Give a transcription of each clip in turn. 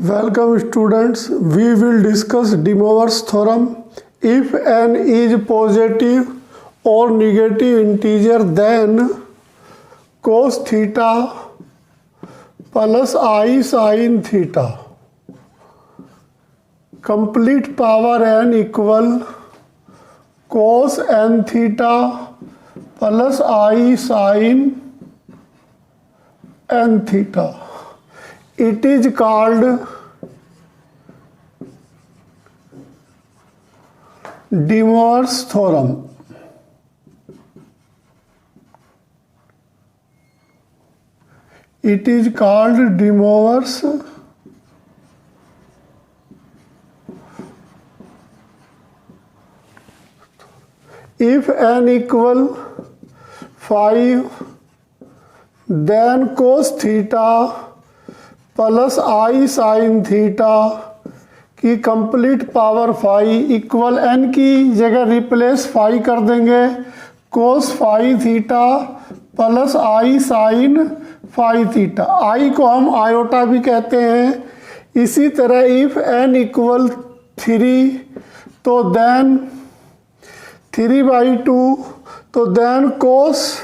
Welcome students, we will discuss De Moivre's theorem. If n is positive or negative integer, then cos theta plus I sin theta complete power n equal cos n theta plus I sin n theta. It is called De Moivre's theorem. It is called De Moivre's if n equal 5, then cos theta plus i sine theta की complete power phi equal n की जगह replace phi कर देंगे, cos phi theta plus i sine phi theta. I को हम iota भी कहते हैं। इसी तरह इफ एन इक्वल 3 तो देन 3/2 तो then cos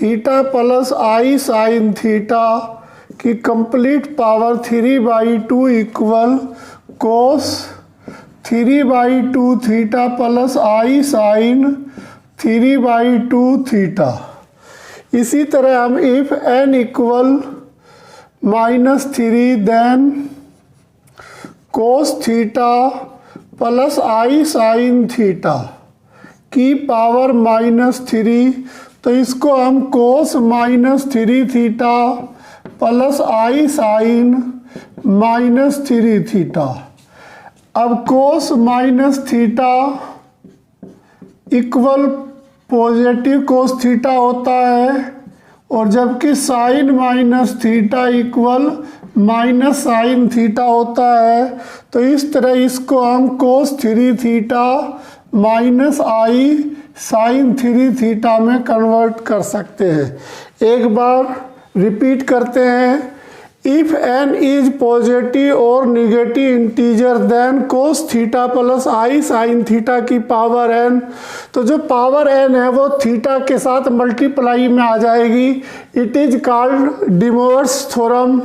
theta plus i sine theta की complete power 3/2 equal cos 3/2 theta plus i sine 3/2 theta. इसी तरह हम if n equal -3 then cos theta plus i sine theta की पावर -3 तो इसको हम cos -3 theta plus i sine -3 theta. अब cos minus theta equal positive cos theta होता है और जबकि sine minus theta equal minus sine theta होता है। तो इस तरह इसको हम cos 3 theta minus i sine 3 theta में कन्वर्ट कर सकते हैं। एक बार रिपीट करते हैं, इफ n इज पॉजिटिव और negative integer then cos theta plus i sine theta की पावर n, तो जो पावर n है वो थीटा के साथ मल्टीप्लाई में आ जाएगी। It is called de Moivre's theorem.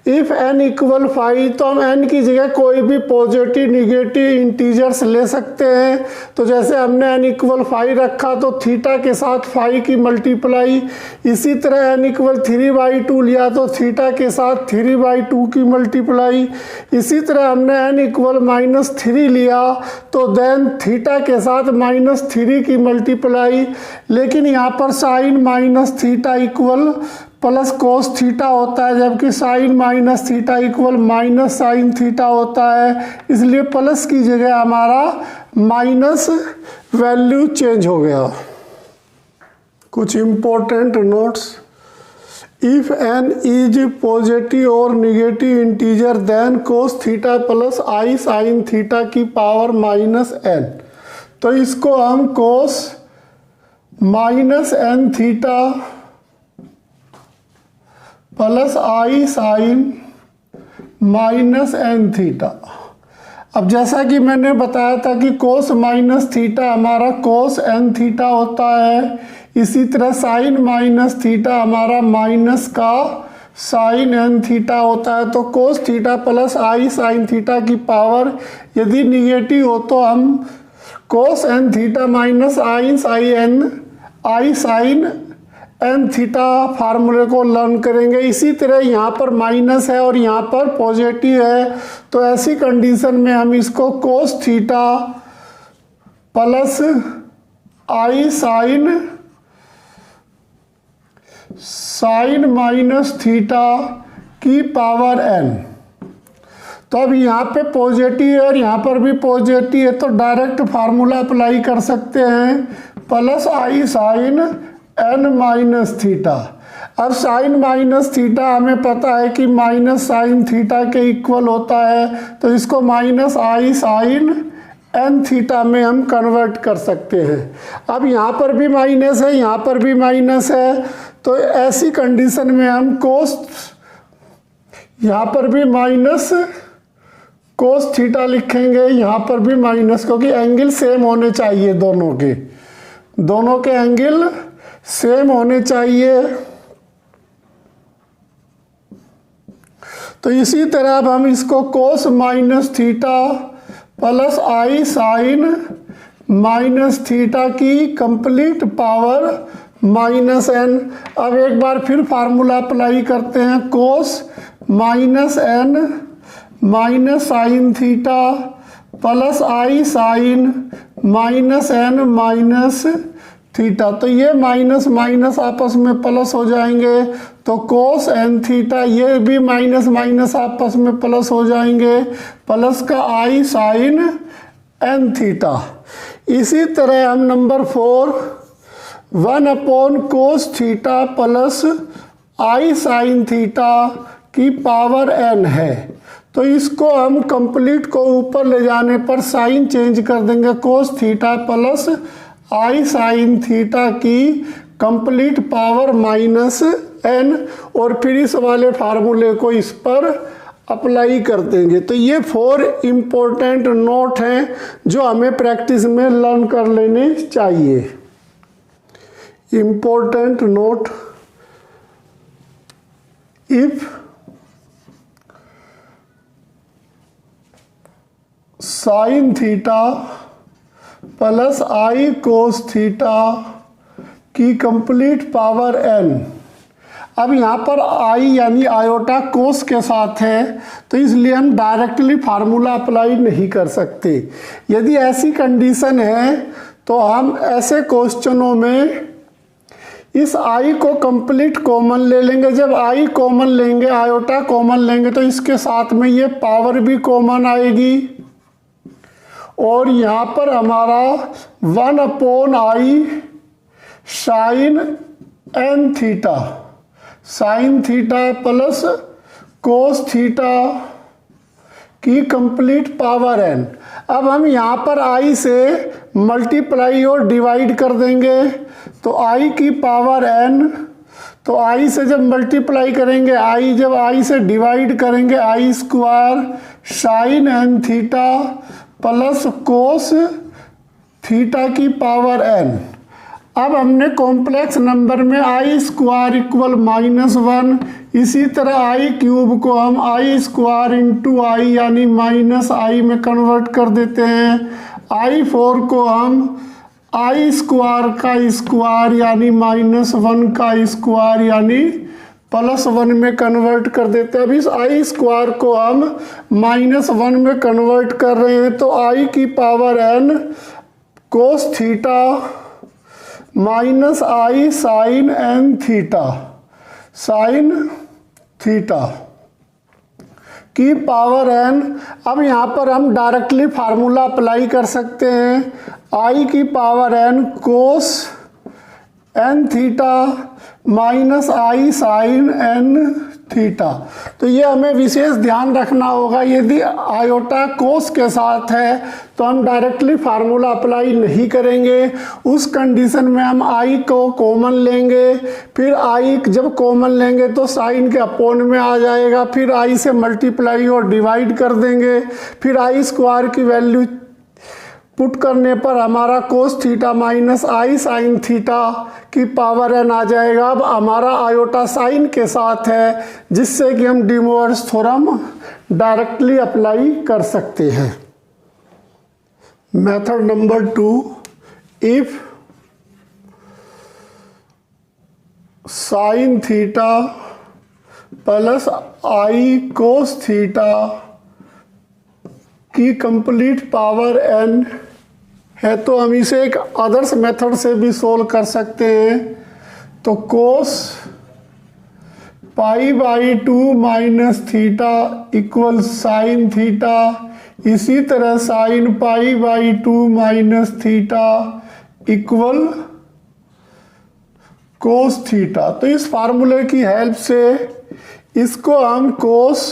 If n equal 5 तो हम n की जगह कोई भी पॉजिटिव निगेटिव इंटीजर्स ले सकते हैं। तो जैसे हमने n इक्वल 5 रखा तो थीटा के साथ 5 की मल्टीप्लाई, इसी तरह n इक्वल 3/2 लिया तो थीटा के साथ 3/2 की मल्टीप्लाई, इसी तरह हमने n इक्वल -3 लिया तो देन थीटा के साथ -3 की मल्टीप्लाई। लेकिन यहाँ पर sine minus theta equal plus cos theta होता है, जबकि sine minus theta equal minus sine theta होता है, इसलिए प्लस की जगह हमारा माइनस वैल्यू चेंज हो गया। कुछ important notes, if n is positive और negative integer then cos theta plus i sine theta की पावर -n, तो इसको हम cos -n theta plus i sine -n theta. अब जैसा कि मैंने बताया था कि कोस माइनस थीटा हमारा कोस n थीटा होता है, इसी तरह साइन माइनस थीटा हमारा माइनस का साइन n थीटा होता है। तो कोस theta plus i sine theta की पावर यदि निगेटिव हो तो हम cos n theta minus i sine n theta फार्मूले को लर्न करेंगे। इसी तरह यहाँ पर माइनस है और यहाँ पर पॉजिटिव है, तो ऐसी कंडीशन में हम इसको कोस theta plus i sine minus theta की पावर n। तो अब यहाँ पे पॉजिटिव है और यहाँ पर भी पॉजिटिव है, तो डायरेक्ट फार्मूला अप्लाई कर सकते हैं, plus i sine n minus theta. अब साइन माइनस थीटा हमें पता है कि माइनस साइन थीटा के इक्वल होता है, तो इसको minus i sine n theta में हम कन्वर्ट कर सकते हैं। अब यहाँ पर भी माइनस है, यहाँ पर भी माइनस है, तो ऐसी कंडीशन में हम कोस यहाँ पर भी माइनस कोस थीटा लिखेंगे, यहाँ पर भी माइनस, क्योंकि एंगल सेम होने चाहिए दोनों के एंगल सेम होने चाहिए। तो इसी तरह अब हम इसको cos minus theta plus i sine minus theta की कंप्लीट पावर माइनस एन। अब एक बार फिर फार्मूला अप्लाई करते हैं, cos minus n minus sine theta plus i sine minus n minus theta. तो ये माइनस माइनस आपस में प्लस हो जाएंगे, तो कोस एन थीटा, ये भी माइनस माइनस आपस में प्लस हो जाएंगे, प्लस का आई साइन एन थीटा। इसी तरह हम number 4 1 upon cos theta plus i sine theta की पावर एन है। तो इसको हम कंप्लीट को ऊपर ले जाने पर साइन चेंज कर देंगे, कोस theta plus i sine theta की कंप्लीट पावर माइनस एन, और फिर इस वाले फार्मूले को इस पर अप्लाई कर देंगे। तो ये 4 इम्पोर्टेंट नोट हैं जो हमें प्रैक्टिस में लर्न कर लेने चाहिए। Important note, if sign theta plus I cos theta की कंप्लीट पावर एन। अब यहाँ पर आई यानी आयोटा कोस के साथ है, तो इसलिए हम डायरेक्टली फार्मूला अप्लाई नहीं कर सकते। यदि ऐसी कंडीशन है तो हम ऐसे क्वेश्चनों में इस आई को कंप्लीट कॉमन ले लेंगे। जब आई कॉमन लेंगे, आयोटा कॉमन लेंगे, तो इसके साथ में ये पावर भी कॉमन आएगी, और यहाँ पर हमारा 1 upon i sine n theta, sine theta plus cos theta की कंप्लीट पावर एन। अब हम यहाँ पर आई से मल्टीप्लाई और डिवाइड कर देंगे, तो आई की पावर एन, तो आई से जब मल्टीप्लाई करेंगे आई, जब आई से डिवाइड करेंगे i square sine n theta plus cos theta की पावर एन। अब हमने कॉम्प्लेक्स नंबर में आई स्क्वायर इक्वल -1, इसी तरह आई क्यूब को हम आई स्क्वायर इंटू आई यानी माइनस आई में कन्वर्ट कर देते हैं। आई 4 को हम आई स्क्वायर का स्क्वायर यानी -1 का स्क्वायर यानी +1 में कन्वर्ट कर देते हैं। अब इस आई स्क्वायर को हम -1 में कन्वर्ट कर रहे हैं, तो आई की power n cos theta minus i sine n theta, sine theta की पावर एन। अब यहाँ पर हम डायरेक्टली फार्मूला अप्लाई कर सकते हैं, आई की power n cos n theta minus i sine n theta. तो ये हमें विशेष ध्यान रखना होगा, यदि आयोटा कोस के साथ है तो हम डायरेक्टली फार्मूला अप्लाई नहीं करेंगे। उस कंडीशन में हम आई को कॉमन लेंगे, फिर आई जब कॉमन लेंगे तो साइन के अपोन में आ जाएगा, फिर आई से मल्टीप्लाई और डिवाइड कर देंगे, फिर आई स्क्वायर की वैल्यू पुट करने पर हमारा कोस theta minus i sine theta की पावर एन आ जाएगा। अब हमारा आयोटा साइन के साथ है, जिससे कि हम D mowers theorem directly apply कर सकते हैं। Method number 2, if sign theta plus I cos theta की कंप्लीट पावर एन है, तो हम इसे एक अदर्स मेथड से भी सोल्व कर सकते हैं। तो cos π/2 minus theta equal sine theta, इसी तरह sine π/2 minus theta equal cos theta. तो इस फार्मूले की हेल्प से इसको हम कोस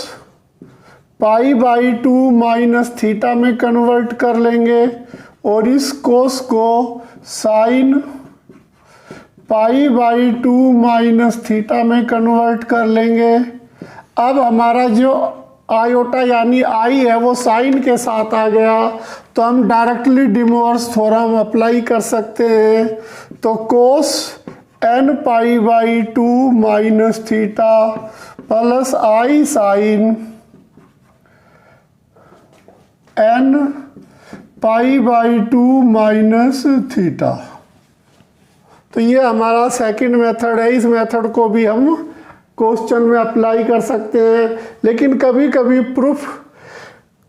π/2 माइनस थीटा में कन्वर्ट कर लेंगे, और इस कोस को साइन π/2 माइनस थीटा में कन्वर्ट कर लेंगे। अब हमारा जो आयोटा यानी आई है वो साइन के साथ आ गया, तो हम डायरेक्टली डिमोवर्स थ्योरम अप्लाई कर सकते हैं। तो cos n pi by 2 minus theta plus i sine n pi by 2 minus theta. तो ये हमारा सेकंड मेथड है। इस मेथड को भी हम क्वेश्चन में अप्लाई कर सकते हैं, लेकिन कभी कभी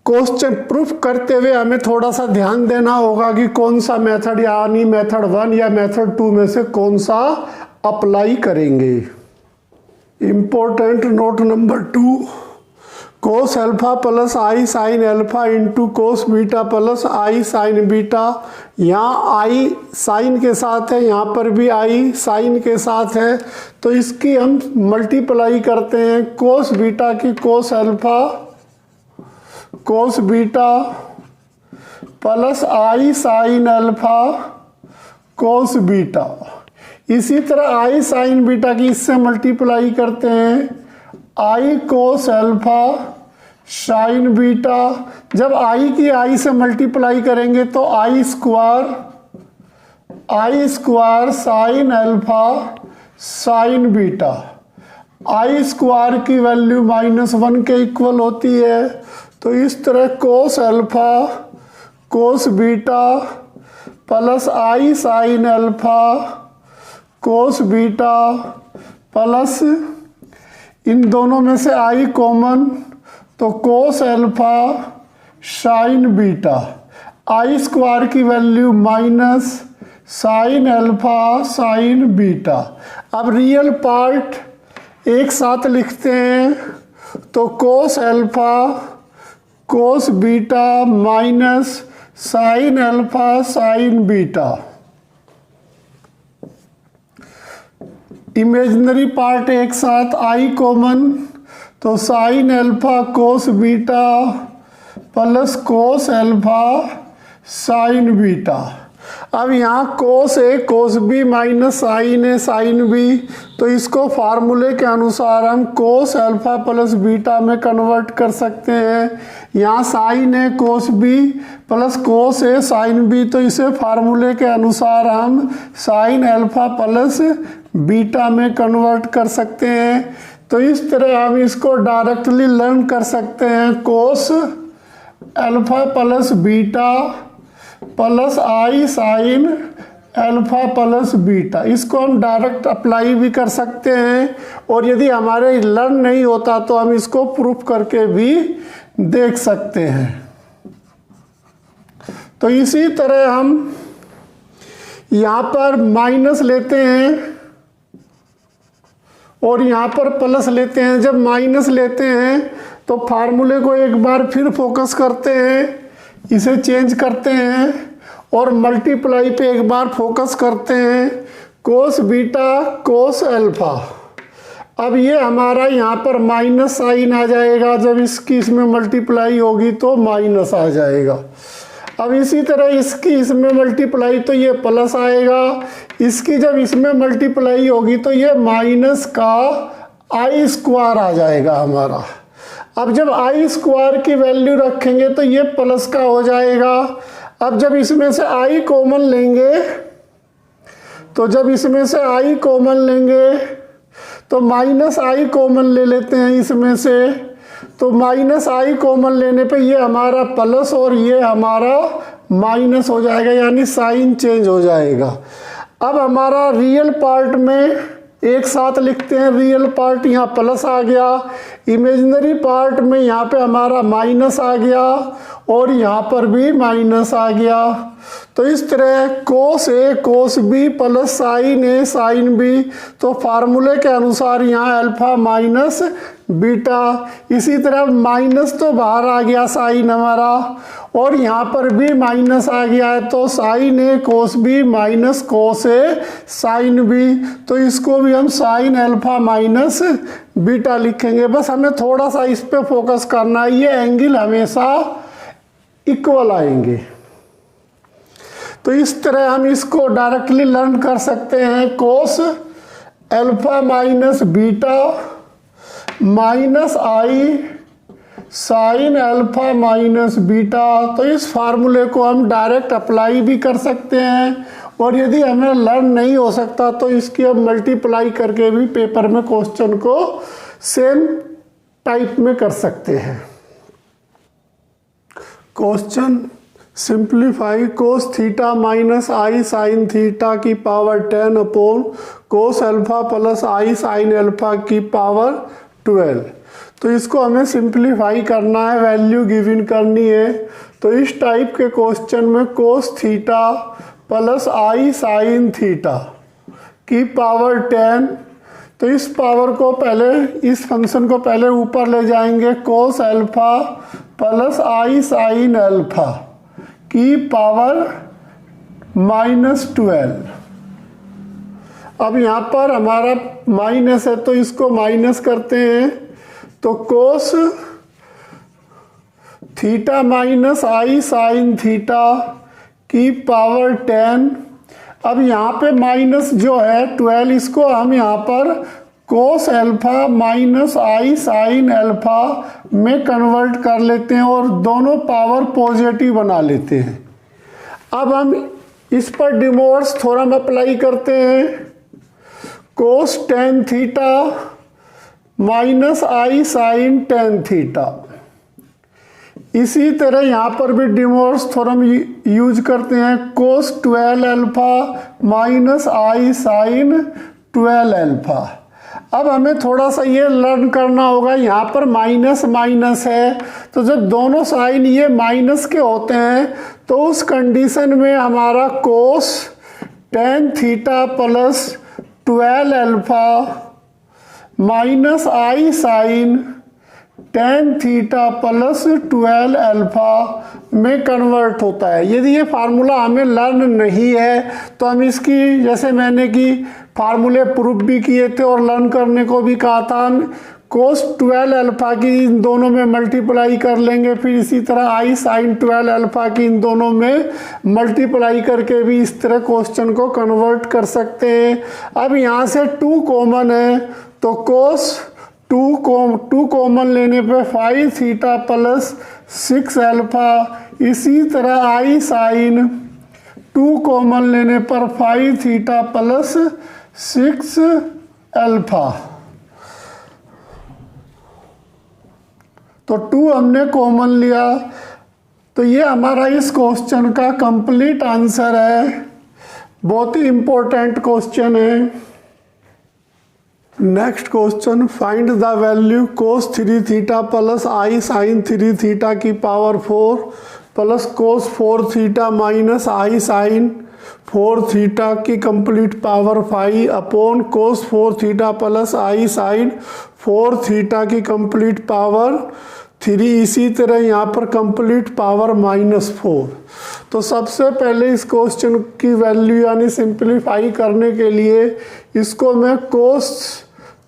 क्वेश्चन प्रूफ करते हुए हमें थोड़ा सा ध्यान देना होगा कि कौन सा मेथड यानी मेथड 1 या मेथड 2 में से कौन सा अप्लाई करेंगे। Important note number 2, cos alpha plus i sine alpha into cos beta plus i sine beta. यहाँ आई साइन के साथ है, यहाँ पर भी आई साइन के साथ है, तो इसकी हम मल्टीप्लाई करते हैं। कोस बीटा की cos alpha cos beta plus i sine alpha cos beta. इसी तरह आई साइन बीटा की इससे मल्टीप्लाई करते हैं, i cos alpha sine beta. जब आई की आई से मल्टीप्लाई करेंगे तो i square sine alpha sine beta. I square की वैल्यू -1 के इक्वल होती है, तो इस तरह cos alpha cos beta plus i sine alpha cos beta plus इन दोनों में से आई कॉमन, तो cos alpha sine beta. I square की value minus sine alpha sine beta. अब रियल पार्ट एक साथ लिखते हैं, तो cos alpha cos beta minus sine alpha sine beta. Imaginary part एक साथ आई कॉमन, तो sign alpha cos beta plus cos alpha sine beta. अब यहाँ कोस ए कोस बी माइनस साइन ए साइन बी, तो इसको फार्मूले के अनुसार हम कोस अल्फा प्लस बीटा में कन्वर्ट कर सकते हैं। यहाँ साइन ए कोस बी प्लस कोस ए साइन बी, तो इसे फार्मूले के अनुसार हम साइन अल्फा प्लस बीटा में कन्वर्ट कर सकते हैं। तो इस तरह हम इसको डायरेक्टली लर्न कर सकते हैं। Cos alpha plus beta plus i sine alpha plus beta, इसको हम डायरेक्ट अप्लाई भी कर सकते हैं, और यदि हमारे लर्न नहीं होता तो हम इसको प्रूफ करके भी देख सकते हैं। तो इसी तरह हम यहाँ पर माइनस लेते हैं और यहाँ पर प्लस लेते हैं। जब माइनस लेते हैं तो फार्मूले को एक बार फिर फोकस करते हैं, इसे चेंज करते हैं और मल्टीप्लाई पे एक बार फोकस करते हैं, कोस बीटा कोस अल्फा। अब ये हमारा यहाँ पर माइनस साइन आ जाएगा, जब इसकी इसमें मल्टीप्लाई होगी तो माइनस आ जाएगा। अब इसी तरह इसकी इसमें मल्टीप्लाई तो ये प्लस आएगा, इसकी जब इसमें मल्टीप्लाई होगी तो ये माइनस का आई स्क्वायर आ जाएगा हमारा। अब जब आई स्क्वायर की वैल्यू रखेंगे तो ये प्लस का हो जाएगा। अब जब इसमें से आई कॉमन लेंगे, तो जब इसमें से आई कॉमन लेंगे तो माइनस आई कॉमन ले लेते हैं इसमें से, तो माइनस आई कॉमन लेने पे ये हमारा प्लस और ये हमारा माइनस हो जाएगा, यानी साइन चेंज हो जाएगा। अब हमारा रियल पार्ट में एक साथ लिखते हैं, रियल पार्ट यहाँ प्लस आ गया, इमेजिनरी पार्ट में यहाँ पे हमारा माइनस आ गया और यहाँ पर भी माइनस आ गया। तो इस तरह कोस ए कोस बी प्लस साइन ए साइन बी, तो फार्मूले के अनुसार यहाँ अल्फा माइनस बीटा। इसी तरह माइनस तो बाहर आ गया साइन हमारा, और यहाँ पर भी माइनस आ गया है, तो साइन ए कोस बी माइनस कोस ए साइन बी, तो इसको भी हम साइन अल्फा माइनस बीटा लिखेंगे। बस हमें थोड़ा सा इस पे फोकस करना है, ये एंगल हमेशा इक्वल आएंगे। तो इस तरह हम इसको डायरेक्टली लर्न कर सकते हैं। Cos alpha minus beta minus i sine alpha minus beta. तो इस फार्मूले को हम डायरेक्ट अप्लाई भी कर सकते हैं, और यदि हमें लर्न नहीं हो सकता तो इसकी हम मल्टीप्लाई करके भी पेपर में क्वेश्चन को सेम टाइप में कर सकते हैं। Question simplify cos theta minus i sine theta की power 10 upon cos alpha plus i sine alpha की पावर 12। तो इसको हमें सिंप्लीफाई करना है, वैल्यू गिवन करनी है। तो इस टाइप के क्वेश्चन में cos theta plus i sine theta की पावर 10, तो इस पावर को पहले, इस फंक्शन को पहले ऊपर ले जाएंगे, कोस alpha plus i sine alpha की पावर -12। अब यहाँ पर हमारा माइनस है तो इसको माइनस करते हैं, तो कोस theta minus i sine theta की पावर 10। अब यहाँ पे माइनस जो है 12, इसको हम यहाँ पर कोस alpha minus i sine alpha में कन्वर्ट कर लेते हैं और दोनों पावर पॉजिटिव बना लेते हैं। अब हम इस पर डिमोर्स थ्योरम अप्लाई करते हैं, कोस ten theta minus i sine ten theta. इसी तरह यहाँ पर भी डिमोर्स थ्योरम यूज करते हैं, कोस 12 alpha minus i sign 12 alpha. अब हमें थोड़ा सा ये लर्न करना होगा, यहाँ पर माइनस माइनस है, तो जब दोनों साइन ये माइनस के होते हैं तो उस कंडीशन में हमारा cos ten theta plus 12 alpha minus i sine ten theta plus 12 alpha में कन्वर्ट होता है। यदि ये फार्मूला हमें लर्न नहीं है तो हम इसकी, जैसे मैंने कि फार्मूले प्रूफ भी किए थे और लर्न करने को भी कहा था, हम कोस 12 अल्फा की इन दोनों में मल्टीप्लाई कर लेंगे, फिर इसी तरह आई साइन 12 अल्फा की इन दोनों में मल्टीप्लाई करके भी इस तरह क्वेश्चन को कन्वर्ट कर सकते हैं। अब यहाँ से 2 कॉमन है तो कोस 2 कॉमन लेने पे 5 थीटा प्लस 6 अल्फा। इसी तरह आई साइन 2 कॉमन लेने पर 5 थीटा प्लस 6 अल्फा। तो 2 हमने कॉमन लिया, तो ये हमारा इस क्वेश्चन का कंप्लीट आंसर है। बहुत ही इंपॉर्टेंट क्वेश्चन है। Next question, find the value cos 3 theta plus i sine 3 theta की power 4 plus cos 4 theta minus i sine 4 theta की complete power 5 upon cos 4 theta plus i sine 4 theta की complete power 3। इसी तरह यहाँ पर complete power -4। तो सबसे पहले इस क्वेश्चन की वैल्यू यानी सिंप्लीफाई करने के लिए इसको मैं कोस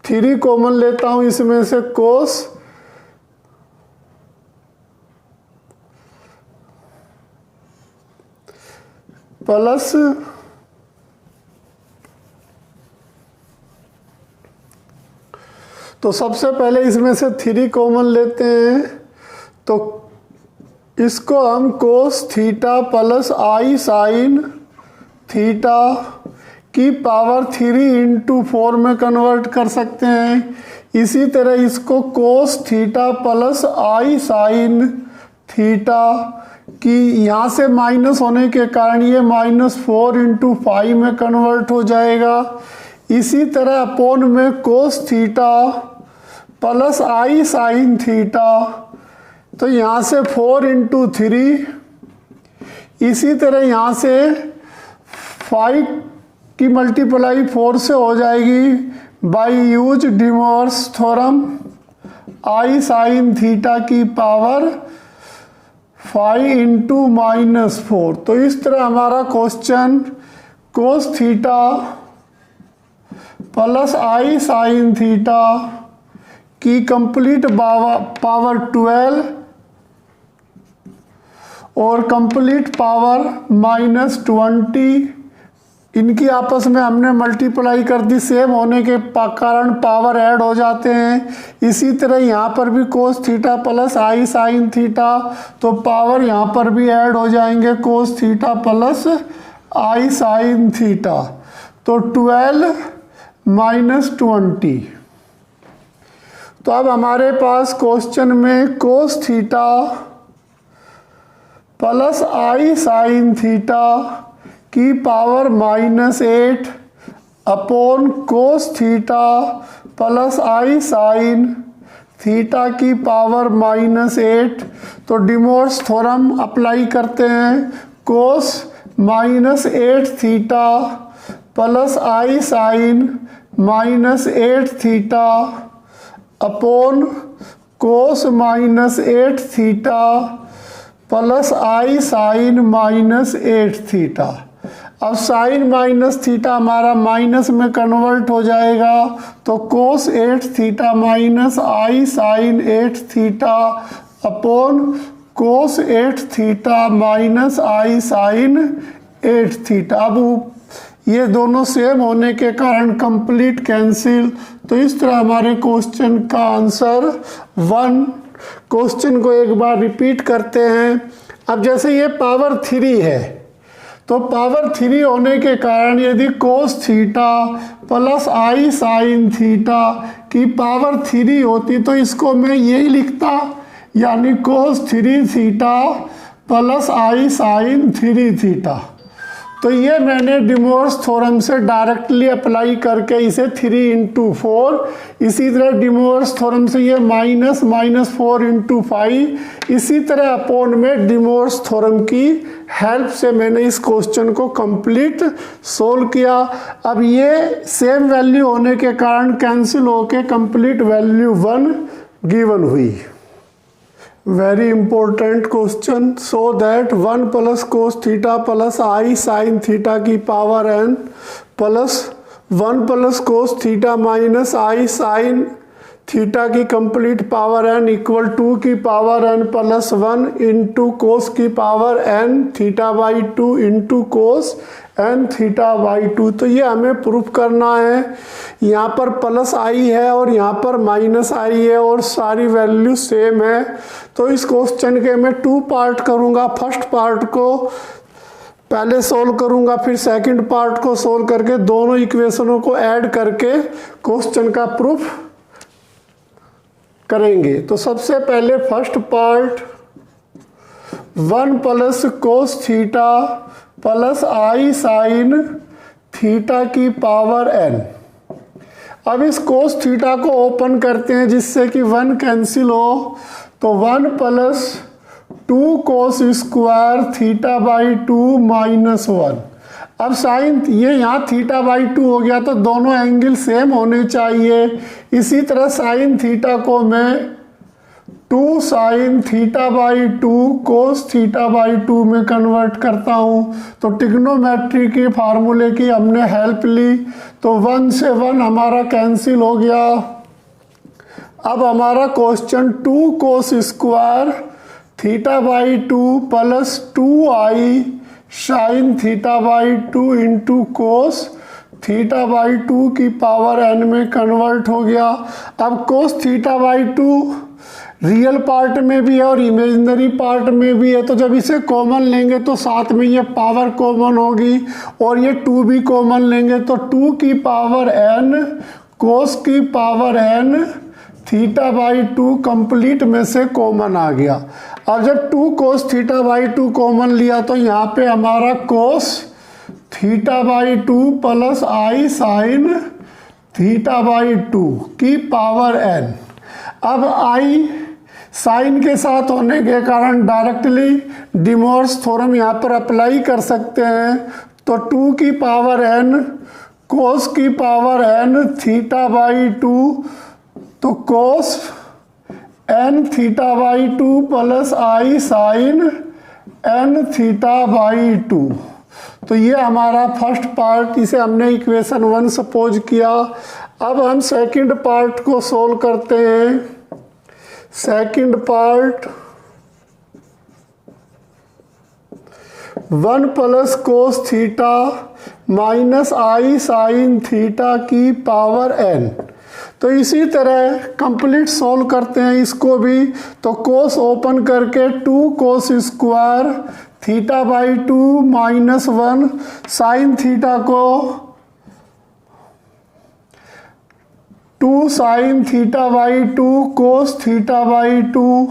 3 कॉमन लेता हूँ, इसमें से कोस प्लस तो सबसे पहले इसमें से 3 कॉमन लेते हैं, तो इसको हम कोस theta plus i sine theta की पावर 3 इंटू 4 में कन्वर्ट कर सकते हैं। इसी तरह इसको कोस theta plus i sine theta की, यहाँ से माइनस होने के कारण ये -4 इंटू 5 में कन्वर्ट हो जाएगा। इसी तरह अपॉन में cos theta plus i sine theta, तो यहाँ से 4 इंटू 3। इसी तरह यहाँ से 5 की मल्टीप्लाई 4 से हो जाएगी by use de Moivre's theorem, i sine theta की पावर 5 इंटू -4। तो इस तरह हमारा question cos theta plus i sine theta की कंप्लीट पावर 12 और कंप्लीट पावर -20 इनकी आपस में हमने मल्टीप्लाई कर दी, सेम होने के कारण पावर ऐड हो जाते हैं। इसी तरह यहाँ पर भी कोस theta plus i sine theta, तो पावर यहाँ पर भी ऐड हो जाएंगे कोस theta plus i sine theta, तो 12 माइनस 20। तो अब हमारे पास क्वेश्चन में cos theta plus i sine theta की power -8 upon cos theta plus i sine theta की पावर -8। तो डिमोर्स थ्योरम अप्लाई करते हैं। Cos -8 theta plus i sine -8 theta upon cos -8 theta plus i sine -8 theta. अब sine minus theta हमारा minus में convert हो जाएगा, तो cos 8 theta minus i sine 8 theta upon cos 8 theta minus i sine 8 theta. अब ये दोनों same होने के कारण कंप्लीट कैंसिल। तो इस तरह हमारे क्वेश्चन का आंसर 1। क्वेश्चन को एक बार रिपीट करते हैं। अब जैसे ये पावर 3 है, तो पावर 3 होने के कारण यदि कोस theta plus i sine theta की पावर 3 होती तो इसको मैं यही लिखता, यानी कोस 3 theta plus i sine 3 theta. तो ये मैंने डिमोर्स थ्योरम से डायरेक्टली अप्लाई करके इसे 3 × 4, इसी तरह डिमोर्स थ्योरम से ये -4 × 5, इसी तरह अपॉन में डिमोर्स थ्योरम की हेल्प से मैंने इस क्वेश्चन को कंप्लीट सोल्व किया। अब ये सेम वैल्यू होने के कारण कैंसिल होके कंप्लीट वैल्यू 1 गिवन हुई। Very important question. So that 1 plus cos theta plus i sine theta की power n plus 1 plus cos theta minus i sine theta की कंप्लीट पावर n इक्वल 2 की power n plus 1 into cos की power n theta by 2 into cos n theta by 2। तो ये हमें proof करना है। यहाँ पर प्लस आई है और यहाँ पर माइनस आई है और सारी वैल्यू सेम है। तो इस क्वेश्चन के मैं 2 पार्ट करूँगा। फर्स्ट पार्ट को पहले सोल्व करूँगा, फिर सेकंड पार्ट को सोल्व करके दोनों इक्वेशनों को ऐड करके क्वेश्चन का प्रूफ करेंगे। तो सबसे पहले first part 1 plus cos theta plus i sine theta की पावर n। अब इस कोस थीटा को ओपन करते हैं जिससे कि 1 कैंसिल हो, तो 1 plus 2 cos square theta by 2 minus 1। अब साइन ये यहाँ थीटा बाई 2 हो गया, तो दोनों एंगल सेम होने चाहिए। इसी तरह साइन थीटा को मैं 2 sine theta by 2 cos theta by 2 में कन्वर्ट करता हूँ। तो ट्रिग्नोमेट्री के फार्मूले की हमने हेल्प ली, तो 1 से 1 हमारा कैंसिल हो गया। अब हमारा question 2 cos square theta by 2 plus 2i sine theta by 2 into cos theta by 2 की पावर n में कन्वर्ट हो गया। अब cos theta by 2 real part में भी है और इमेजिनरी पार्ट में भी है, तो जब इसे कॉमन लेंगे तो साथ में ये पावर कॉमन होगी और ये 2 भी कॉमन लेंगे, तो 2 की पावर n कोस की power n theta by 2 complete में से कॉमन आ गया। अब जब 2 कोस थीटा बाई 2 कॉमन लिया तो यहाँ पे हमारा cos theta by 2 plus i sine theta by 2 की पावर n। अब आई साइन के साथ होने के कारण डायरेक्टली डिमोर्स थ्योरम यहाँ पर अप्लाई कर सकते हैं। तो 2 की पावर n कोस की पावर n थीटा बाई 2, तो cos n theta by 2 plus i sine n theta by 2। तो ये हमारा फर्स्ट पार्ट, इसे हमने इक्वेशन 1 सपोज किया। अब हम सेकंड पार्ट को सोल्व करते हैं। Second part 1 plus cos theta minus i sine theta की पावर n। तो इसी तरह कंप्लीट सॉल्व करते हैं इसको भी। तो कोस ओपन करके 2 cos square theta by 2 minus 1 sine theta को 2 sine theta by 2 cos theta by 2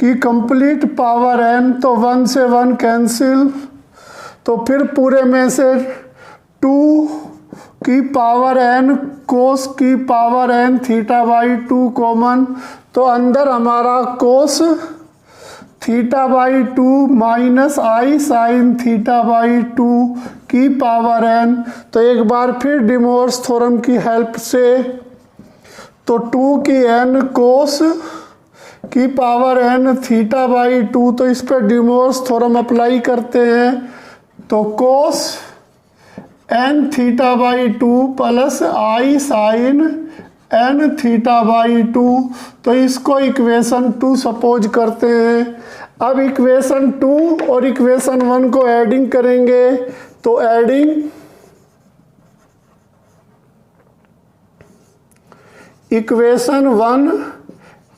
की कंप्लीट पावर n। तो 1 से 1 कैंसिल, तो फिर पूरे में से 2 की पावर n कोस की power n theta by 2 common. तो अंदर हमारा cos theta by 2 minus i sine theta by 2 की पावर n। तो एक बार फिर डिमोर्स थ्योरम की हेल्प से, तो 2 की n कोस की पावर n थीटा बाई 2, तो इस पर डिमोर्स थ्योरम अप्लाई करते हैं। तो cos n theta by 2 plus i sine n theta by 2, तो इसको इक्वेशन 2 सपोज करते हैं। अब इक्वेशन 2 और इक्वेशन 1 को एडिंग करेंगे। तो adding equation 1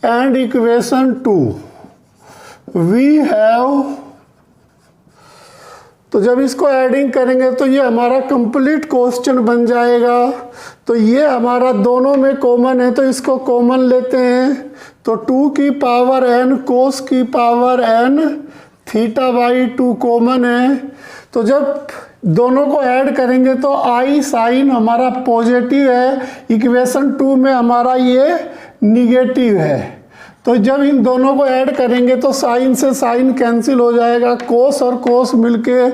and equation 2 we have, तो जब इसको एडिंग करेंगे तो ये हमारा कंप्लीट क्वेश्चन बन जाएगा। तो ये हमारा दोनों में कॉमन है, तो इसको कॉमन लेते हैं। तो 2 की पावर n कोस की power n theta by 2 common है। तो जब दोनों को ऐड करेंगे तो आई साइन हमारा पॉजिटिव है, इक्वेशन 2 में हमारा ये निगेटिव है। तो जब इन दोनों को ऐड करेंगे तो साइन से साइन कैंसिल हो जाएगा, कोस और कोस मिलके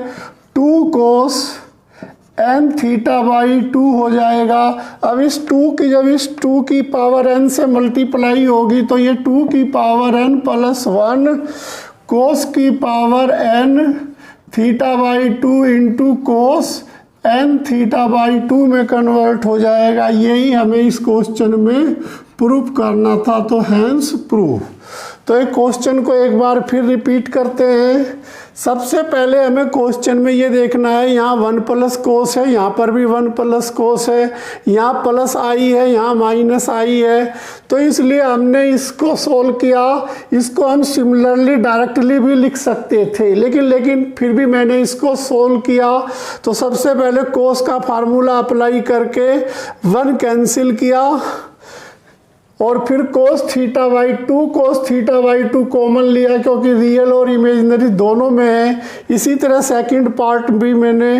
2 कोस n थीटा बाई 2 हो जाएगा। अब इस 2 की जब इस 2 की पावर n से मल्टीप्लाई होगी तो ये 2 की पावर n प्लस 1 कोस की power n theta by 2 into cos n theta by 2 में कन्वर्ट हो जाएगा। यही हमें इस क्वेश्चन में प्रूफ करना था, तो हैंस प्रूफ। तो एक क्वेश्चन को एक बार फिर रिपीट करते हैं। सबसे पहले हमें क्वेश्चन में ये देखना है, यहाँ 1 प्लस कोस है, यहाँ पर भी 1 प्लस कोस है, यहाँ प्लस आई है, यहाँ माइनस आई है। तो इसलिए हमने इसको सोल्व किया। इसको हम सिमिलरली डायरेक्टली भी लिख सकते थे, लेकिन फिर भी मैंने इसको सोल्व किया। तो सबसे पहले कोस का फार्मूला अप्लाई करके 1 कैंसिल किया और फिर कोस थीटा बाई 2 कॉमन लिया, क्योंकि रियल और इमेजिनरी दोनों में है। इसी तरह सेकंड पार्ट भी मैंने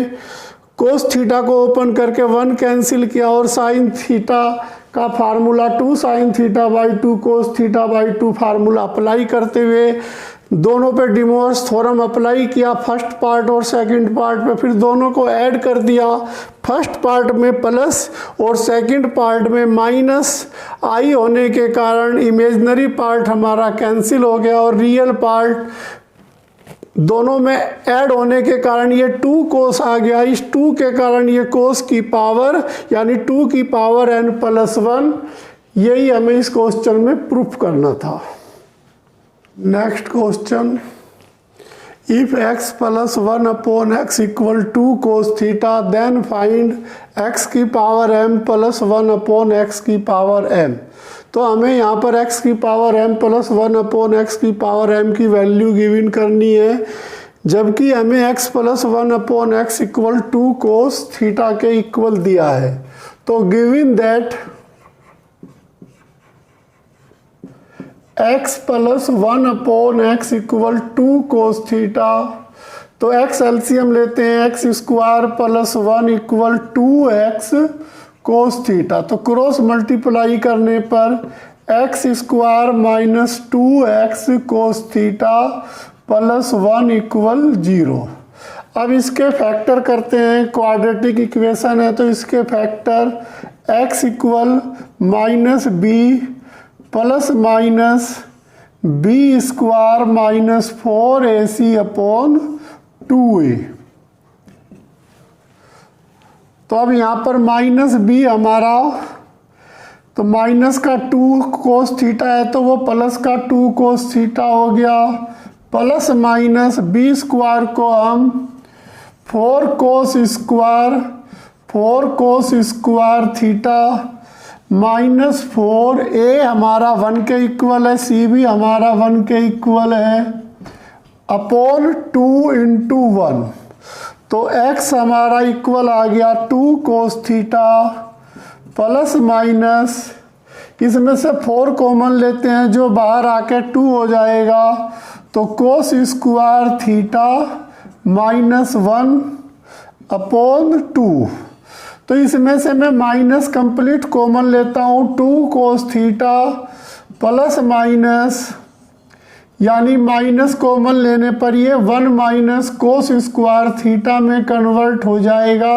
कोस थीटा को ओपन करके 1 कैंसिल किया और साइन थीटा का formula 2 sine theta by 2 cos theta by 2 formula apply करते हुए दोनों पे डिमोर्स थ्योरम अप्लाई किया, फर्स्ट पार्ट और सेकंड पार्ट पे। फिर दोनों को ऐड कर दिया, फर्स्ट पार्ट में प्लस और सेकंड पार्ट में माइनस आई होने के कारण इमेजिनरी पार्ट हमारा कैंसिल हो गया और रियल पार्ट दोनों में ऐड होने के कारण ये 2 कोस आ गया। इस 2 के कारण ये कोस की पावर यानी 2 की पावर n प्लस 1, यही हमें इस क्वेश्चन में प्रूफ करना था। Next question, if x plus 1 upon x equal 2 cos theta then find x की power m plus 1 upon x की पावर m। तो हमें यहाँ पर x की power m plus 1 upon x की पावर m की वैल्यू गिवन करनी है, जबकि हमें x plus 1 upon x equal 2 cos theta के इक्वल दिया है। तो given that x plus 1 upon x equal 2 cos theta, तो x एलसीएम लेते हैं, x square plus 1 equal 2x कोस थीटा। तो क्रॉस मल्टीप्लाई करने पर x स्क्वायर माइनस 2x कोस थीटा प्लस 1 इक्वल 0। अब इसके फैक्टर करते हैं, क्वाड्रेटिक इक्वेशन है तो इसके factor x equal minus B plus minus B square minus 4ac upon 2a। तो अब यहाँ पर माइनस बी हमारा, तो माइनस का 2 कोस थीटा है तो वो प्लस का 2 कोस थीटा हो गया, प्लस माइनस बी स्क्वायर को हम 4 कोस स्क्वायर थीटा माइनस 4 ए हमारा 1 के इक्वल है, सी भी हमारा 1 के इक्वल है, अपॉन 2 इंटू 1। तो x हमारा इक्वल आ गया 2 कोस थीटा प्लस माइनस, इसमें से 4 कॉमन लेते हैं जो बाहर आके 2 हो जाएगा, तो cos square theta minus 1 upon 2। तो इसमें से मैं माइनस कंप्लीट कॉमन लेता हूँ, 2 कोस थीटा प्लस माइनस, यानी माइनस कॉमन लेने पर ये 1 माइनस कोस स्क्वायर थीटा में कन्वर्ट हो जाएगा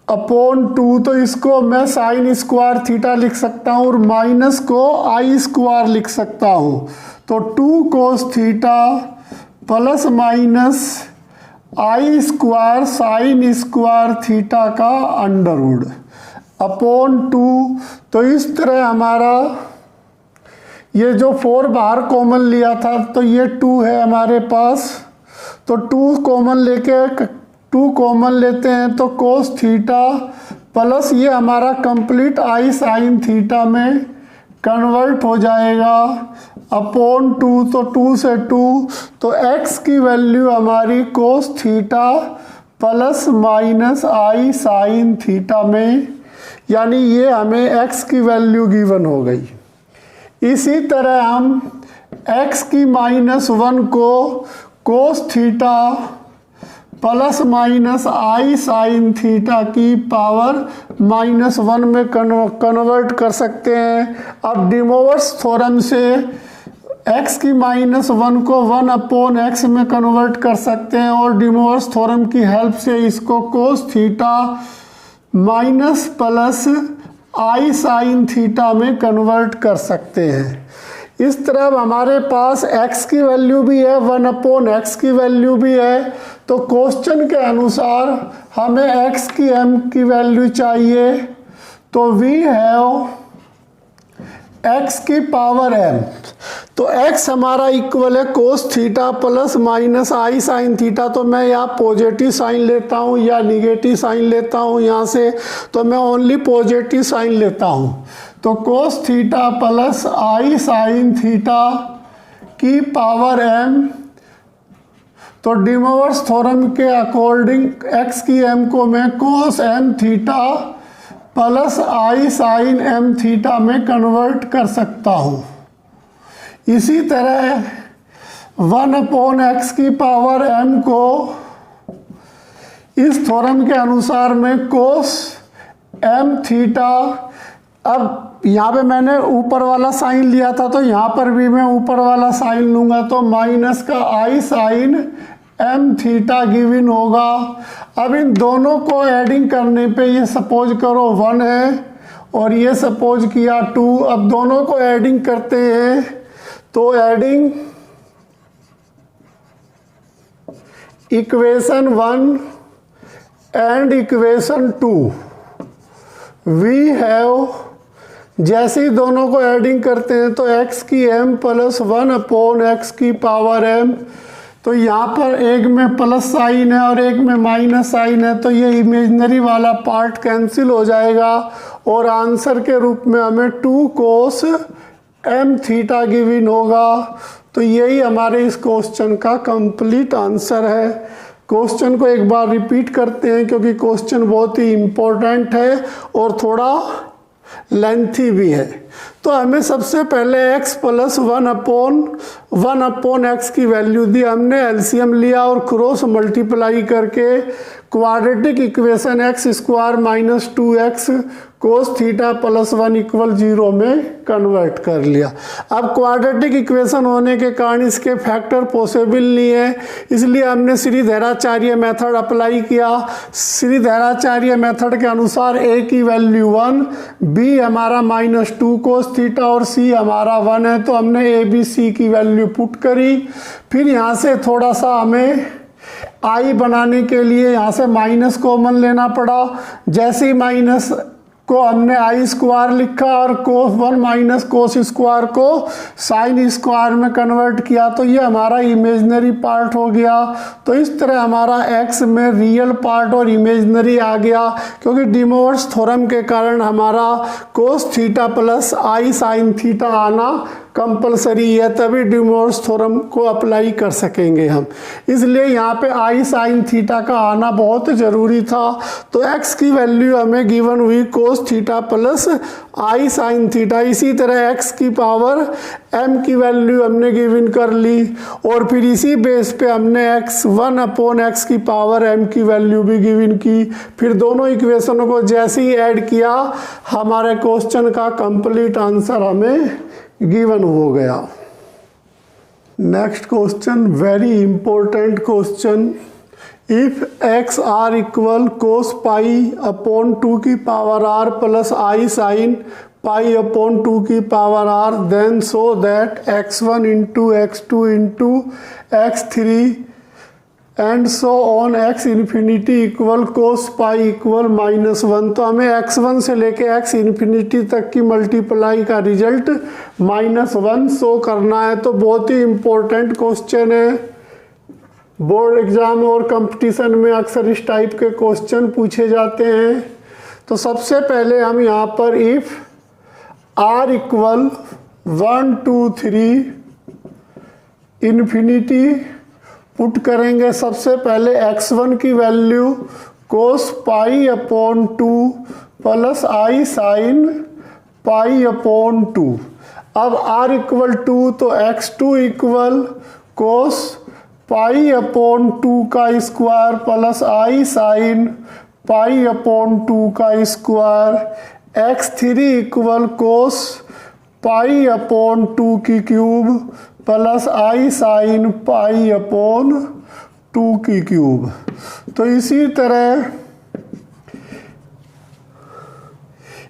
अपॉन 2। तो इसको मैं साइन स्क्वायर थीटा लिख सकता हूँ और माइनस को आई स्क्वायर लिख सकता हूँ। तो 2 कोस थीटा प्लस माइनस आई स्क्वायर साइन स्क्वायर थीटा का अंडरवुड अपॉन 2। तो इस तरह हमारा ये जो 4 बाहर कॉमन लिया था तो ये 2 है हमारे पास, तो 2 कॉमन लेते हैं तो कोस थीटा प्लस ये हमारा कंप्लीट आई साइन थीटा में कन्वर्ट हो जाएगा अपॉन 2। तो 2 से 2, तो x की वैल्यू हमारी कोस theta plus minus i sine theta में, यानी ये हमें x की वैल्यू गिवन हो गई। इसी तरह हम x की -1 को कोस theta plus minus i sine theta की पावर -1 में कन्वर्ट कर सकते हैं। अब डिमोवर्स थ्योरम से x की -1 को 1 अपॉन x में कन्वर्ट कर सकते हैं और डिमोवर्स थ्योरम की हेल्प से इसको कोस theta minus plus i sine theta में कन्वर्ट कर सकते हैं। इस तरह हमारे पास x की वैल्यू भी है, 1 अपॉन x की वैल्यू भी है। तो क्वेश्चन के अनुसार हमें x की m की वैल्यू चाहिए, तो वी हैव x की पावर m। तो x हमारा इक्वल है कोस theta plus minus i sine theta. तो मैं यहाँ पॉजिटिव साइन लेता हूँ या निगेटिव साइन लेता हूँ यहाँ से, तो मैं ओनली पॉजिटिव साइन लेता हूँ। तो कोस theta plus i sine theta की पावर m। तो डिमोवर्स थ्योरम के अकॉर्डिंग x की m को मैं कोस m theta plus i sign m theta में कन्वर्ट कर सकता हूँ। इसी तरह 1 अपॉन x की पावर m को इस थ्योरम के अनुसार में कोस m थीटा, अब यहाँ पे मैंने ऊपर वाला साइन लिया था तो यहाँ पर भी मैं ऊपर वाला साइन लूँगा, तो माइनस का आई साइन m थीटा गिवन होगा। अब इन दोनों को एडिंग करने पे ये सपोज करो 1 है और ये सपोज किया 2। अब दोनों को एडिंग करते हैं, तो adding equation 1 and equation 2 we have, जैसे ही दोनों को एडिंग करते हैं तो x की m प्लस 1 अपॉन x की पावर m। तो यहाँ पर एक में प्लस साइन है और एक में माइनस साइन है, तो ये इमेजिनरी वाला पार्ट कैंसिल हो जाएगा और आंसर के रूप में हमें 2 कोस m थीटा गिवन होगा। तो यही हमारे इस क्वेश्चन का कंप्लीट आंसर है। क्वेश्चन को एक बार रिपीट करते हैं क्योंकि क्वेश्चन बहुत ही इम्पोर्टेंट है और थोड़ा लेंथी भी है। तो हमें सबसे पहले x प्लस 1 अपॉन x की वैल्यू दी, हमने एलसीएम लिया और क्रॉस मल्टीप्लाई करके quadratic equation x square minus 2x कोस थीटा प्लस 1 इक्वल 0 में कन्वर्ट कर लिया। अब क्वाड्रेटिक इक्वेशन होने के कारण इसके फैक्टर पॉसिबल नहीं है, इसलिए हमने श्रीधराचार्य मेथड अप्लाई किया। श्रीधराचार्य मेथड के अनुसार a की वैल्यू 1, b हमारा -2 कोस थीटा और c हमारा 1 है, तो हमने a b c की वैल्यू पुट करी। फिर यहाँ से थोड़ा सा हमें i बनाने के लिए यहाँ से माइनस कॉमन लेना पड़ा। जैसे ही माइनस को हमने आई स्क्वायर लिखा और कोस 1 माइनस कोस स्क्वायर को साइन स्क्वायर में कन्वर्ट किया, तो ये हमारा इमेजनरी पार्ट हो गया। तो इस तरह हमारा एक्स में रियल पार्ट और इमेजनरी आ गया, क्योंकि डिमोवर्स थ्योरम के कारण हमारा कोस theta plus i sine theta आना कंपलसरी है, तभी डिमोवर्स थ्योरम को अप्लाई कर सकेंगे हम। इसलिए यहाँ पे आई साइन थीटा का आना बहुत ज़रूरी था। तो x की वैल्यू हमें गिवन हुई कोस theta plus i sine theta. इसी तरह x की पावर m की वैल्यू हमने गिवन कर ली, और फिर इसी बेस पे हमने x1 अपॉन x की पावर m की वैल्यू भी गिवन की। फिर दोनों इक्वेशनों को जैसे ही ऐड किया, हमारे क्वेश्चन का कंप्लीट आंसर हमें गिवन हो गया। Next question, very important question. If x r equal cos pi upon 2 की power r plus i sine pi upon 2 की power r, then so that x1 into x2 into x3 and so on x infinity equal cos pi equal -1। तो हमें x1 से लेके x infinity तक की multiply का result -1 show करना है। तो बहुत ही इम्पोर्टेंट क्वेश्चन है, बोर्ड एग्जाम और कंपटीशन में अक्सर इस टाइप के क्वेश्चन पूछे जाते हैं। तो सबसे पहले हम यहाँ पर if r equal 1 2 3 infinity put करेंगे। सबसे पहले x1 की value cos pi upon 2 plus i sine pi upon 2। अब r इक्वल 2, तो x2 equal cos pi upon 2 का square plus i sine pi upon 2 का square. x3 equal cos pi upon 2 की cube plus i sine pi upon 2 की cube. तो इसी तरह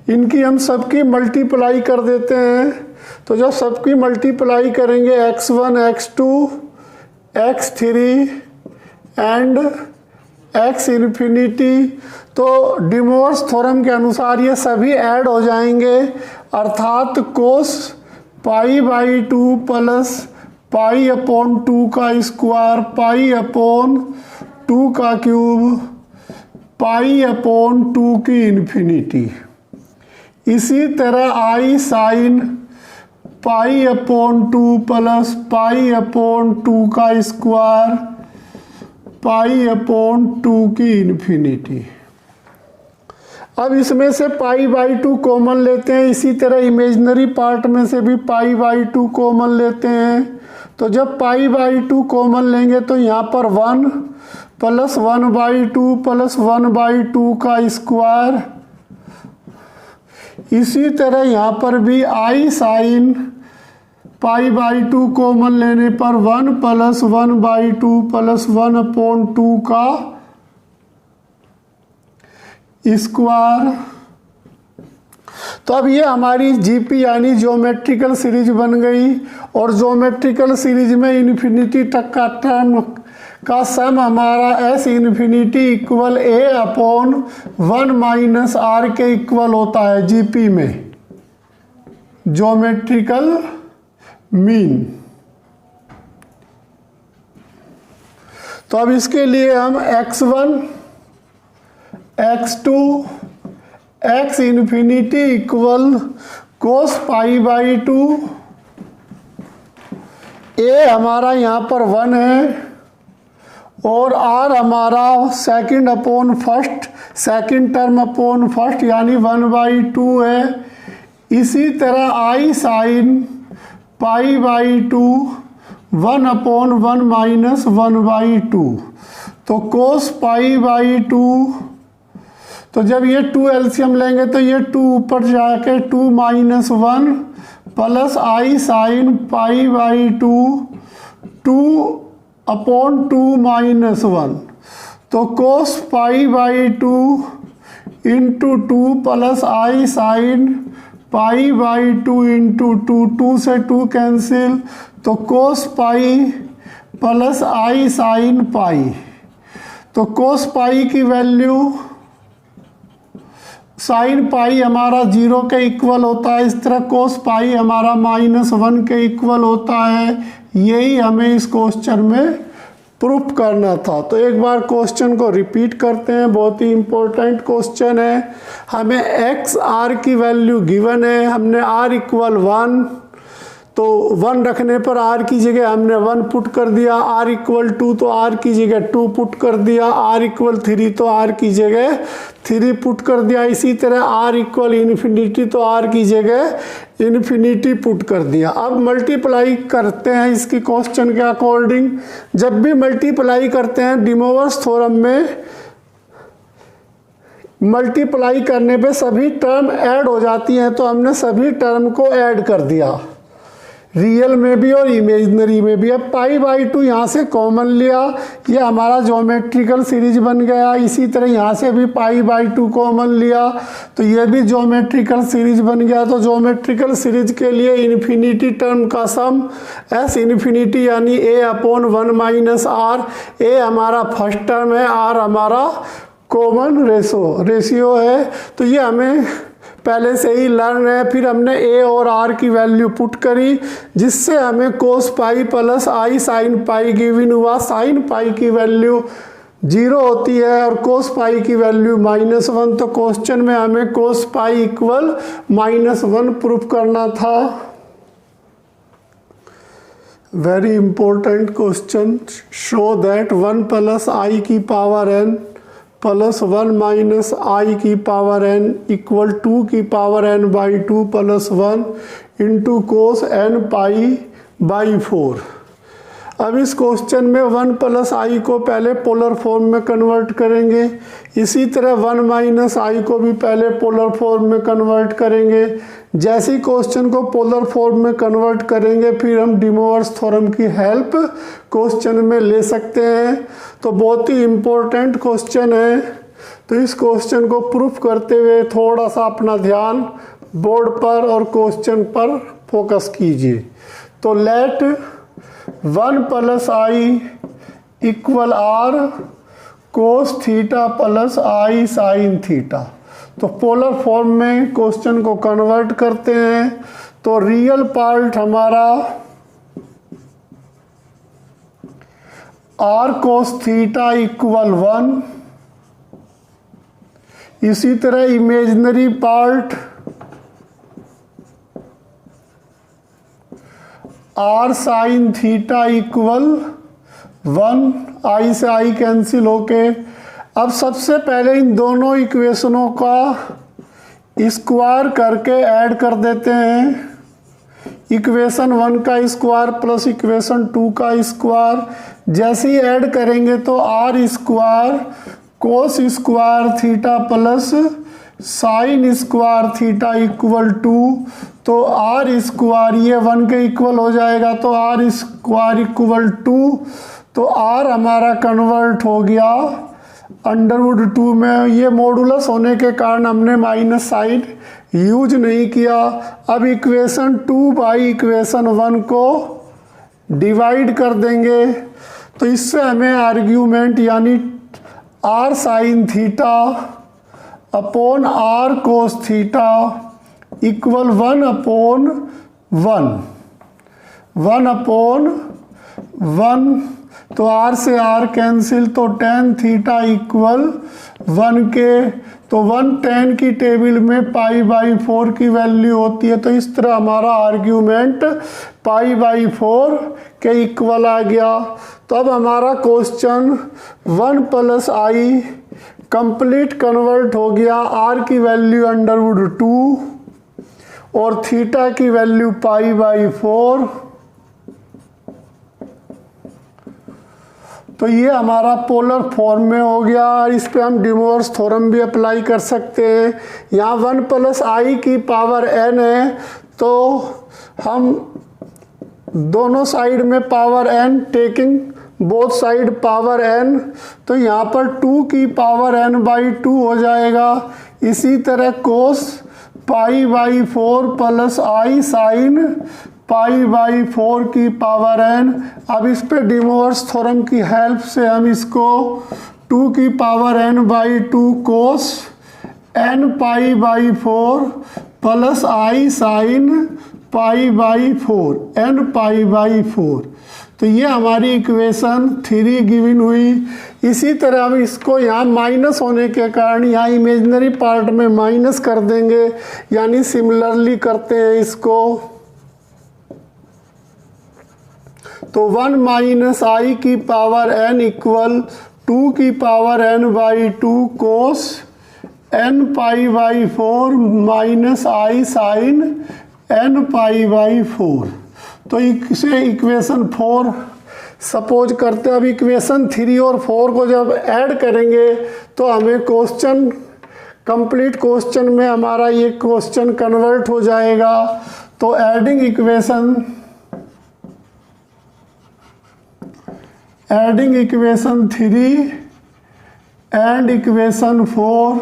इनकी हम सबकी मल्टीप्लाई कर देते हैं। तो जब सबकी मल्टीप्लाई करेंगे x1 x2 x3 and x infinity, तो डिमोवर्स थ्योरम के अनुसार ये सभी ऐड हो जाएंगे, अर्थात cos pi by 2 plus pi upon 2 का स्क्वायर पाई अपॉन 2 का क्यूब पाई अपॉन 2 की इन्फिनिटी। इसी तरह i sine pi upon 2 plus pi upon 2 का स्क्वायर पाई अपॉन 2 की इन्फिनिटी। अब इसमें से पाई बाई 2 कॉमन लेते हैं, इसी तरह इमेजिनरी पार्ट में से भी पाई बाई 2 कॉमन लेते हैं। तो जब पाई बाई 2 कॉमन लेंगे तो यहाँ पर 1 प्लस 1 बाई 2 प्लस 1 बाई 2 का स्क्वायर। इसी तरह यहाँ पर भी आई साइन पाई बाई 2 कॉमन लेने पर 1 प्लस 1 बाई 2 प्लस 1 अपॉन 2 का स्क्वायर। तो अब ये हमारी जीपी यानी ज्योमेट्रिकल सीरीज बन गई, और ज्योमेट्रिकल सीरीज में इन्फिनिटी तक का टर्म का सम हमारा S infinity equal a upon 1 minus r के इक्वल होता है जीपी में, ज्योमेट्रिकल मीन। तो अब इसके लिए हम x1 x2 x infinity equal cos pi by 2, a हमारा यहाँ पर 1 है और r हमारा second upon first, second term upon first यानी 1 बाई 2 है। इसी तरह i sine pi by 2 1 upon 1 minus 1 by 2, तो कोस पाई बाई 2। तो जब ये 2 एलसीएम लेंगे तो ये 2 ऊपर जाके 2 minus 1 plus i sine pi by 2 2 upon 2 minus 1, तो cos pi by 2 into 2 plus i sine pi by 2 into 2, 2 से 2 कैंसिल, तो cos pi plus i sine पाई। तो कोस पाई की वैल्यू साइन पाई हमारा 0 के इक्वल होता है, इस तरह कोस पाई हमारा -1 के इक्वल होता है। यही हमें इस क्वेश्चन में प्रूफ करना था। तो एक बार क्वेश्चन को रिपीट करते हैं, बहुत ही इंपॉर्टेंट क्वेश्चन है। हमें एक्स आर की वैल्यू गिवन है, हमने आर इक्वल 1, तो 1 रखने पर आर की जगह हमने 1 पुट कर दिया, आर इक्वल 2 तो आर की जगह 2 पुट कर दिया, आर इक्वल 3 तो आर की जगह 3 पुट कर दिया। इसी तरह आर इक्वल इन्फिनिटी तो आर की जगह इन्फिनिटी पुट कर दिया। अब मल्टीप्लाई करते हैं इसकी क्वेश्चन के अकॉर्डिंग। जब भी मल्टीप्लाई करते हैं डी मोवर्स थ्योरम में, मल्टीप्लाई करने पे सभी टर्म ऐड हो जाती हैं, तो हमने सभी टर्म को ऐड कर दिया, रियल में भी और इमेजिनरी में भी। अब π/2 यहाँ से कॉमन लिया, ये हमारा ज्योमेट्रिकल सीरीज बन गया। इसी तरह यहाँ से भी π/2 कॉमन लिया, तो ये भी ज्योमेट्रिकल सीरीज बन गया। तो ज्योमेट्रिकल सीरीज के लिए इन्फिनिटी टर्म का सम s इन्फिनिटी यानी a/1 - r। a हमारा फर्स्ट टर्म है, r हमारा कॉमन रेशियो है। तो ये हमें पहले से ही लर्न है। फिर हमने a और r की वैल्यू पुट करी, जिससे हमें cos pi plus i sin pi given हुआ। sin पाई की वैल्यू 0 होती है और cos पाई की वैल्यू -1। तो क्वेश्चन में हमें cos पाई इक्वल -1 प्रूफ करना था। Very important question. Show that 1 + i की पावर n प्लस 1 - i की पावर n इक्वल 2 की power n/2 plus 1 into cos n π/4। अब इस क्वेश्चन में 1 + i को पहले पोलर फॉर्म में कन्वर्ट करेंगे, इसी तरह 1 - i को भी पहले पोलर फॉर्म में कन्वर्ट करेंगे। जैसे ही क्वेश्चन को पोलर फॉर्म में कन्वर्ट करेंगे, फिर हम डी मोवर्स थ्योरम की हेल्प क्वेश्चन में ले सकते हैं। तो बहुत ही इम्पोर्टेंट क्वेश्चन है। तो इस क्वेश्चन को प्रूफ करते हुए थोड़ा सा अपना ध्यान बोर्ड पर और क्वेश्चन पर फोकस कीजिए। तो let 1 + i equal r cos theta plus i sin theta. तो पोलर फॉर्म में क्वेश्चन को कन्वर्ट करते हैं। तो रियल पार्ट हमारा r cos थीटा इक्वल 1, इसी तरह imaginary part r sin theta equal 1, i से i कैंसिल होके। अब सबसे पहले इन दोनों इक्वेशनों का स्क्वायर करके ऐड कर देते हैं। इक्वेशन 1 का स्क्वायर प्लस इक्वेशन 2 का स्क्वायर। जैसे ही ऐड करेंगे तो r square cos square theta plus sine square theta equal 2। तो r स्क्वायर ये 1 के इक्वल हो जाएगा, तो r स्क्वायर इक्वल 2। तो r हमारा कन्वर्ट हो गया √2 में। ये मॉडुलस होने के कारण हमने माइनस साइन यूज नहीं किया। अब इक्वेशन 2 बाई इक्वेशन 1 को डिवाइड कर देंगे, तो इससे हमें आर्ग्यूमेंट यानी r sine theta upon r cos theta equal 1/1 तो r से r कैंसिल, तो tan थीटा इक्वल 1 के। तो 1 tan की टेबल में π/4 की वैल्यू होती है। तो इस तरह हमारा आर्ग्यूमेंट π/4 के इक्वल आ गया। तो अब हमारा क्वेश्चन 1 + i कंप्लीट कन्वर्ट हो गया। r की वैल्यू √2 और थीटा की वैल्यू π/4। तो ये हमारा पोलर फॉर्म में हो गया। इस पे हम डी मोवर्स थ्योरम भी अप्लाई कर सकते हैं। यहाँ 1 + i की पावर n है, तो हम दोनों साइड में power n taking both side power n, तो यहाँ पर 2 की पावर n/2 हो जाएगा। इसी तरह कोस π/4 प्लस i साइन π/4 की पावर n। अब इस पे डी मोवर्स थ्योरम की हेल्प से हम इसको 2 की power n/2 cos n pi by 4 plus i sign pi by 4 n pi by 4। तो ये हमारी इक्वेशन 3 गिवन हुई। इसी तरह हम इसको यहाँ माइनस होने के कारण यहाँ इमेजिनरी पार्ट में माइनस कर देंगे, यानी सिमिलरली करते हैं इसको। तो 1 माइनस आई की पावर n इक्वल 2 की power n by 2 cos n pi by 4 minus i sine n pi by 4। तो इसे इक्वेशन 4 सपोज करते हैं। अब इक्वेशन 3 और 4 को जब ऐड करेंगे तो हमें क्वेश्चन कंप्लीट क्वेश्चन में हमारा ये क्वेश्चन कन्वर्ट हो जाएगा। तो adding equation 3 and equation 4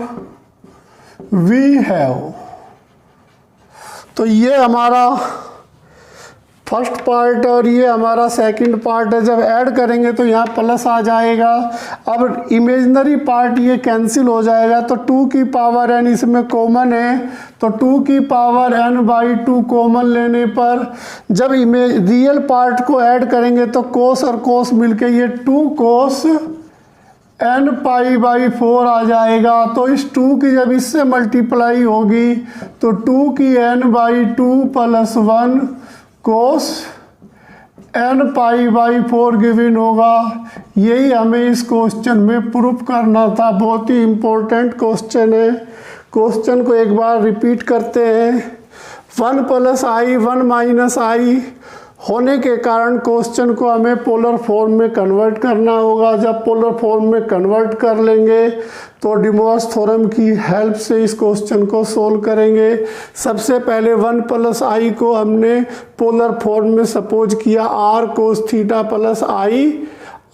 we have. तो ये हमारा फर्स्ट पार्ट और ये हमारा सेकंड पार्ट है। जब ऐड करेंगे तो यहाँ प्लस आ जाएगा। अब इमेजिनरी पार्ट ये कैंसिल हो जाएगा, तो 2 की पावर n इसमें कॉमन है, तो 2 की पावर n बाई 2 कॉमन लेने पर जब रियल पार्ट को ऐड करेंगे तो कोस और कोस मिलके ये 2 कोस n पाई बाई 4 आ जाएगा। तो इस 2 की जब इससे मल्टीप्लाई होगी तो 2 की n by 2 plus 1 cos n pi by 4 given होगा। यही हमें इस क्वेश्चन में प्रूफ करना था। बहुत ही इम्पोर्टेंट क्वेश्चन है। क्वेश्चन को एक बार रिपीट करते हैं। 1 प्लस आई 1 माइनस आई होने के कारण क्वेश्चन को हमें पोलर फॉर्म में कन्वर्ट करना होगा। जब पोलर फॉर्म में कन्वर्ट कर लेंगे तो डिमोस थ्योरम की हेल्प से इस क्वेश्चन को सोल्व करेंगे। सबसे पहले 1 प्लस आई को हमने पोलर फॉर्म में सपोज किया r कोस थीटा प्लस आई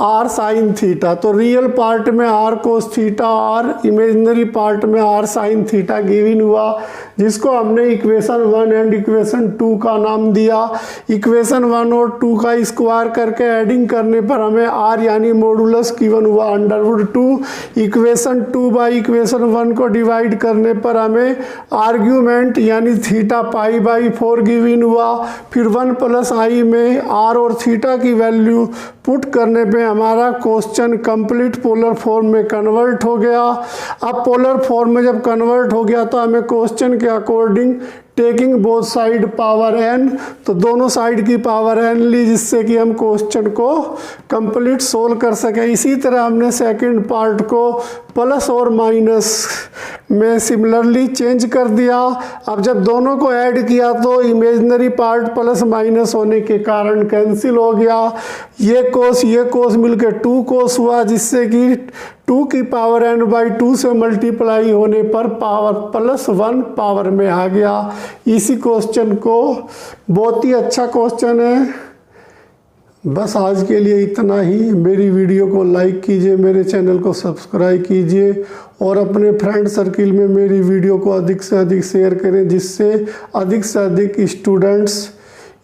r साइन थीटा। तो रियल पार्ट में r कोस थीटा और इमेजिनरी पार्ट में r साइन थीटा गिवन हुआ, जिसको हमने इक्वेशन 1 एंड इक्वेशन 2 का नाम दिया। इक्वेशन 1 और 2 का स्क्वायर करके एडिंग करने पर हमें r यानी मॉडुलस गिवन हुआ √2। इक्वेशन 2 बाई इक्वेशन 1 को डिवाइड करने पर हमें आर्ग्यूमेंट यानी थीटा पाई बाई 4 गिवन हुआ। फिर 1 प्लस आई में r और थीटा की वैल्यू पुट करने पे हमारा क्वेश्चन कंप्लीट पोलर फॉर्म में कन्वर्ट हो गया। अब पोलर फॉर्म में जब कन्वर्ट हो गया तो हमें क्वेश्चन के according taking both side power n, तो दोनों साइड की पावर n ली, जिससे कि हम क्वेश्चन को कंप्लीट सोल्व कर सके। इसी तरह हमने सेकंड पार्ट को प्लस और माइनस में सिमिलरली चेंज कर दिया। अब जब दोनों को ऐड किया तो इमेजिनरी पार्ट प्लस माइनस होने के कारण कैंसिल हो गया। ये कोस मिलकर 2 कोस हुआ, जिससे कि 2 की पावर n बाई 2 से मल्टीप्लाई होने पर पावर प्लस 1 पावर में आ गया। इसी क्वेश्चन को बहुत ही अच्छा क्वेश्चन है। बस आज के लिए इतना ही। मेरी वीडियो को लाइक कीजिए, मेरे चैनल को सब्सक्राइब कीजिए और अपने फ्रेंड सर्किल में मेरी वीडियो को अधिक से अधिक शेयर करें, जिससे अधिक से अधिक स्टूडेंट्स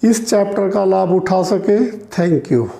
इस चैप्टर का लाभ उठा सके। Thank you.